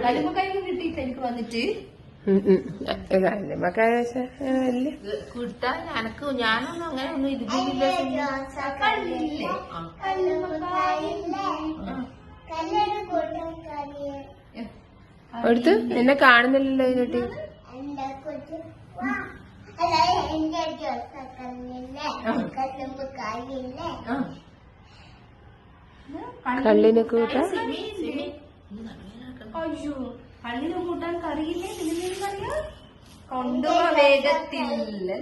കല്ലുമ്മക്കായൊക്കെ കിട്ടിയിട്ട് എനിക്ക് വന്നിട്ട് കിട്ടാൻ എനക്ക് ഞാനൊന്നും അങ്ങനെ ഒന്നും ഇരുന്നില്ല. എടുത്ത് എന്നെ കാണുന്നില്ലല്ലോ ഇതിനോട്ട്. കള്ളിനെ കൂട്ടാ അയ്യോ കള്ളിനെ കൂട്ടാൻ കറിയില്ലേ? ഇതിന് കറിയാ കൊണ്ടുപോവാ വേഗത്തില്ലല്ലേ?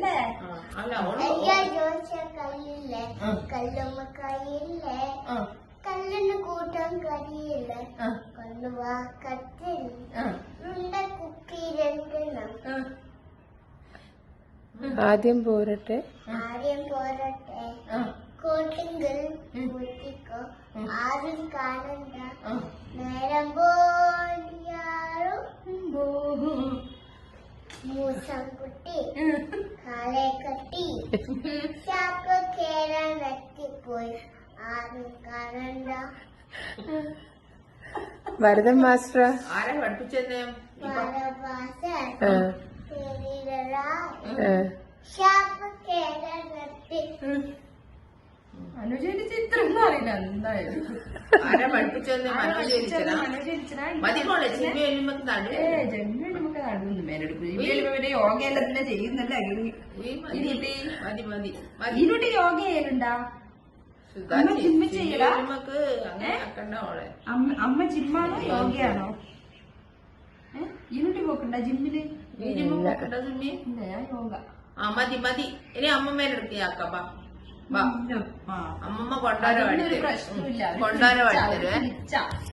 കല്ലിന് കൂട്ടാൻ കറിയില്ല കൊണ്ടുപോവാ കത്തില്ല കുപ്പിയിലെണ്ണം. ആദ്യം പോരട്ടെ കോട്ടിങ്കിൽ കുത്തിക്കോ ആരും കാണണ്ട നേരം പോയാറും മൂസം കുട്ടി കാലെ കട്ടി ചാക്ക് കേറാൻ വെട്ടിപ്പോയി ആരും കാണണ്ട. ഭരതൻ മാസ്റ്റർ ആരാ പഠിപ്പിച്ചെന്നെ? അനുജന്റെ ചിത്രം ഒന്നും അറിയില്ല എന്തായാലും. ആരാ പഠിപ്പിച്ചെന്നെ? മതി മോളെ ചിമ്മി എല്ലുമ്പക്ക് നടു. ജന്മ നമുക്ക് നടുന്നു മേലെടുക്കും. യോഗ എല്ലാം തന്നെ ചെയ്യുന്നല്ലേ? മതി മതി ഇതിനോട്ട് യോഗ ചെയ്യലുണ്ടാ? ജിമ്മ ചെയ്യലാ? അമ്മ ജിമ്മാണോ യോഗയാണോ? ഇതിനോട്ട് പോക്കണ്ട ജിമ്മില്? ഇല്ല ഞാൻ യോഗ. മതി മതി ഇനി അമ്മമ്മേനെടുക്കാക്കാം. അമ്മമ്മ കൊണ്ടാരോ പ്രശ്നമില്ല. കൊണ്ടാരോ